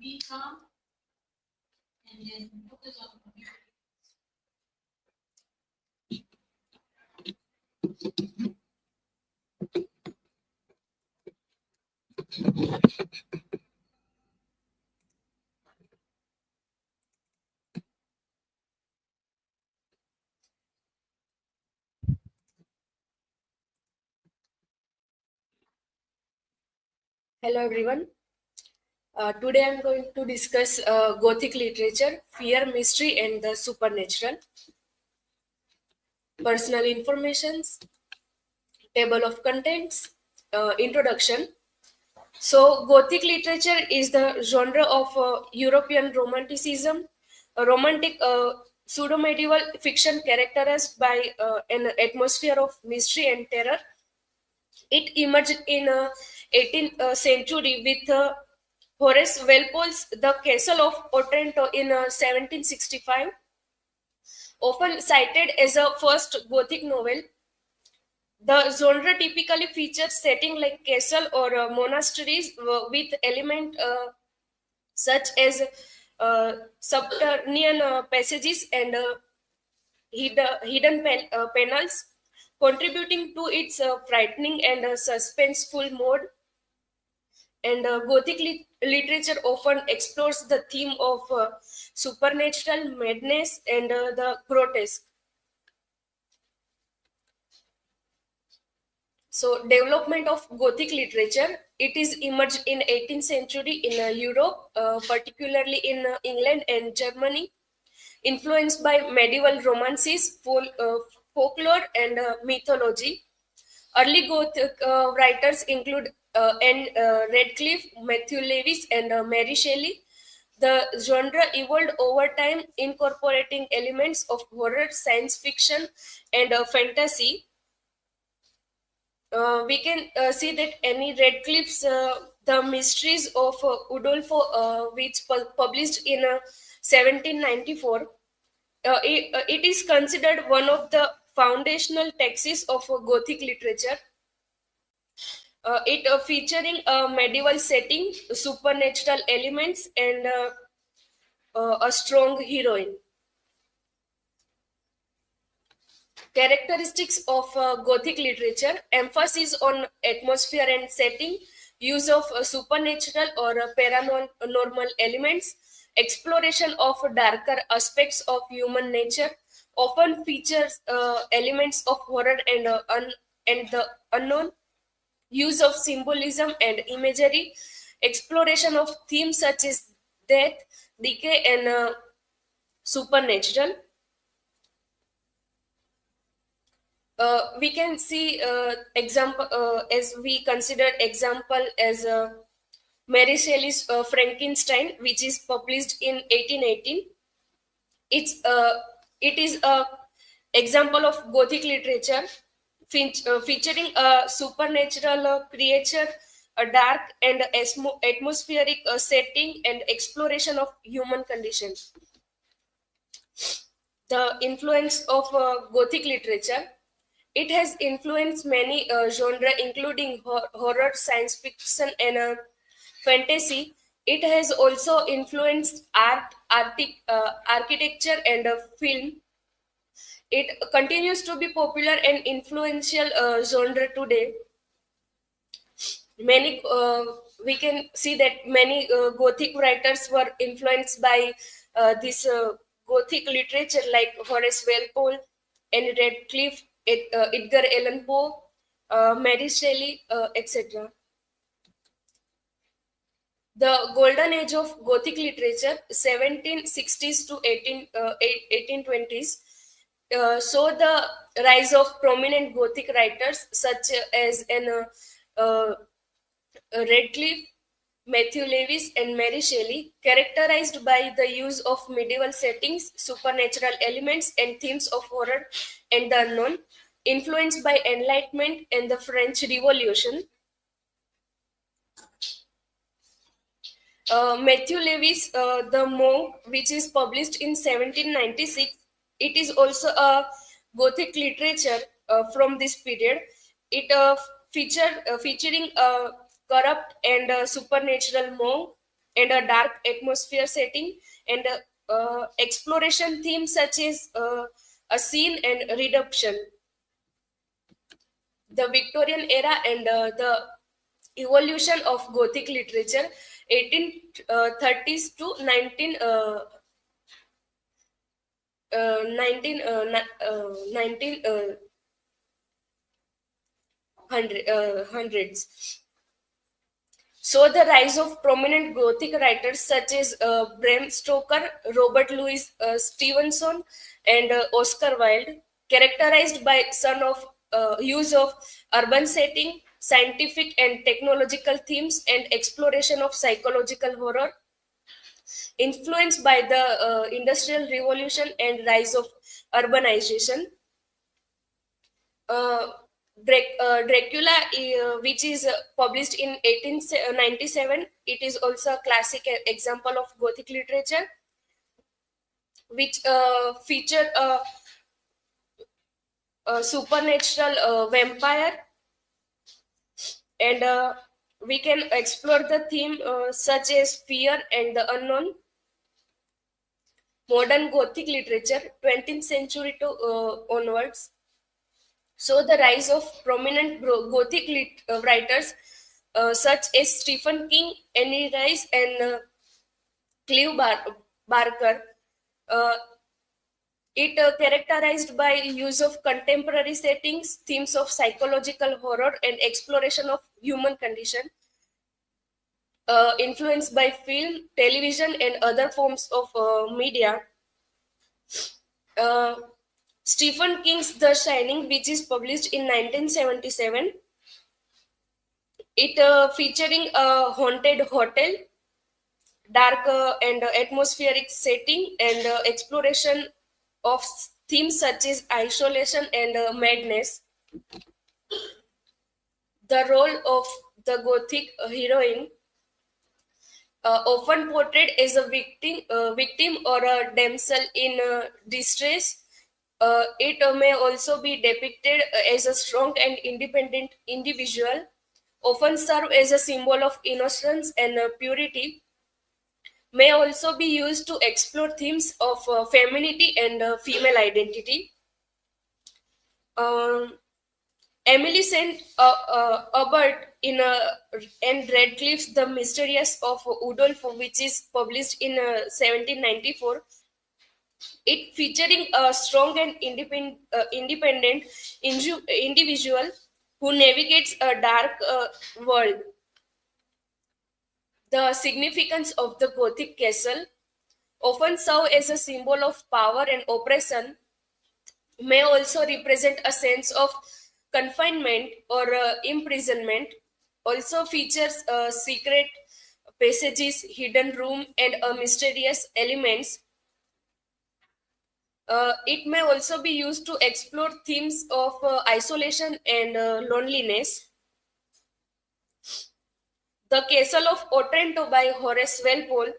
Be calm and then focus on Hello everyone. Today I'm going to discuss Gothic literature, fear, mystery, and the supernatural. Personal informations, table of contents, introduction. So, Gothic literature is the genre of European Romanticism, a romantic pseudo-medieval fiction characterized by an atmosphere of mystery and terror. It emerged in 18th century with Horace Walpole's The Castle of Otranto in 1765, often cited as a first Gothic novel. The genre typically features setting like castle or monasteries with element such as subterranean passages and hidden panels, contributing to its frightening and suspenseful mode. And Gothic literature often explores the theme of supernatural madness and the grotesque. So, development of Gothic literature, it is emerged in 18th century in Europe, particularly in England and Germany, influenced by medieval romances, folklore, and mythology. Early Gothic writers include Anne Radcliffe, Matthew Lewis, and Mary Shelley. The genre evolved over time, incorporating elements of horror, science fiction, and fantasy. We can see that Annie Radcliffe's The Mysteries of Udolpho, which published in 1794, it is considered one of the foundational texts of Gothic literature. It featuring a medieval setting, supernatural elements, and a strong heroine. Characteristics of Gothic literature: emphasis on atmosphere and setting, use of supernatural or paranormal elements, exploration of darker aspects of human nature, often features elements of horror and the unknown, use of symbolism and imagery, exploration of themes such as death, decay, and supernatural. We can see example as we consider example as Mary Shelley's Frankenstein, which is published in 1818. It's it is a example of Gothic literature featuring a supernatural creature, a dark and atmospheric setting, and exploration of human conditions. The influence of Gothic literature, it has influenced many genres, including horror, science fiction, and fantasy. It has also influenced architecture, and film. It continues to be popular and influential genre today. Many we can see that many Gothic writers were influenced by this Gothic literature, like Horace Walpole, Anne Radcliffe, Edgar Allan Poe, Mary Shelley, etc. The golden age of Gothic literature, 1760s to 1820s, saw the rise of prominent Gothic writers such as Radcliffe, Matthew Lewis, and Mary Shelley, characterized by the use of medieval settings, supernatural elements, and themes of horror and the unknown, influenced by Enlightenment and the French Revolution. Matthew Lewis, The Monk, which is published in 1796, it is also a Gothic literature from this period. It featuring a corrupt and supernatural monk. and a dark atmosphere setting, and exploration themes such as a scene and redemption. The Victorian era and the evolution of Gothic literature, 1830s to 19 hundreds. So the rise of prominent Gothic writers such as Bram Stoker, Robert Louis Stevenson, and Oscar Wilde, characterized by son of use of urban setting, scientific and technological themes, and exploration of psychological horror, influenced by the Industrial Revolution and rise of urbanization. uh, Dracula, which is published in 1897, it is also a classic example of Gothic literature, which featured a supernatural vampire, and we can explore the theme such as fear and the unknown. Modern Gothic literature, 20th century to onwards. So the rise of prominent Gothic writers such as Stephen King, Annie Rice, and Clive Barker. Uh, it characterized by use of contemporary settings, themes of psychological horror, and exploration of human condition, influenced by film, television, and other forms of media. Uh, Stephen King's The Shining, which is published in 1977, it featuring a haunted hotel, dark and atmospheric setting, and exploration of themes such as isolation and madness. The role of the Gothic heroine, often portrayed as a victim or a damsel in distress. It may also be depicted as a strong and independent individual, often serve as a symbol of innocence and purity. May also be used to explore themes of femininity and female identity. Um, Emily St. Aubert in and Radcliffe's The Mysterious of Udolph, which is published in 1794. It featuring a strong and independent individual who navigates a dark world. The significance of the Gothic castle, often serve as a symbol of power and oppression, may also represent a sense of confinement or imprisonment. Also features secret passages, hidden room, and mysterious elements. It may also be used to explore themes of isolation and loneliness. The Castle of Otranto by Horace Walpole.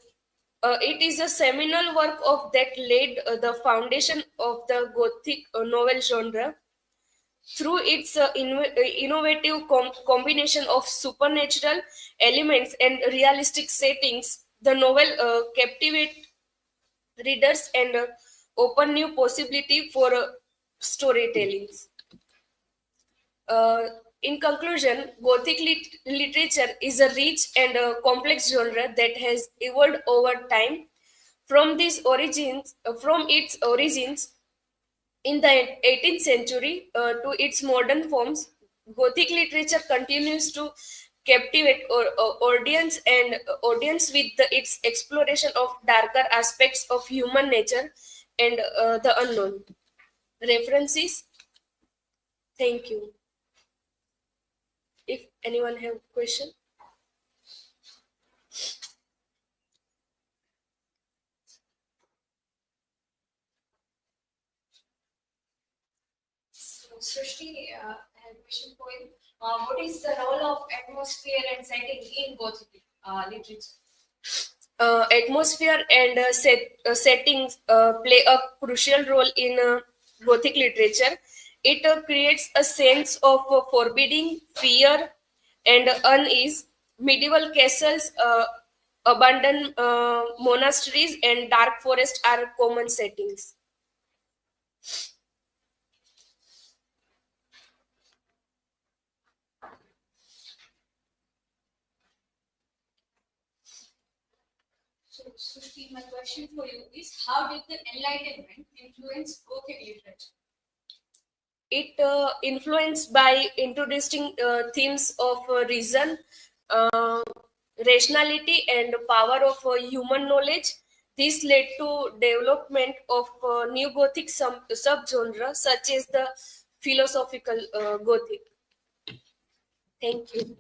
It is a seminal work of that laid the foundation of the Gothic novel genre. Through its innovative combination of supernatural elements and realistic settings, the novel captivate readers and open new possibility for storytelling. Uh, in conclusion, Gothic literature is a rich and complex genre that has evolved over time. From its origins in the 18th century to its modern forms, Gothic literature continues to captivate audience with its exploration of darker aspects of human nature and the unknown. References. Thank you. If anyone have question. So, Srishti, I have a question for you. What is the role of atmosphere and setting in Gothic literature? Atmosphere and settings play a crucial role in Gothic literature. It creates a sense of forbidding, fear, and unease. Medieval castles abandoned monasteries, and dark forest are common settings. So, Srishti, my question for you is, how did the Enlightenment influence Gothic literature? It influenced by introducing themes of reason, uh, rationality, and power of human knowledge. This led to development of new Gothic subgenre such as the philosophical Gothic. Thank you.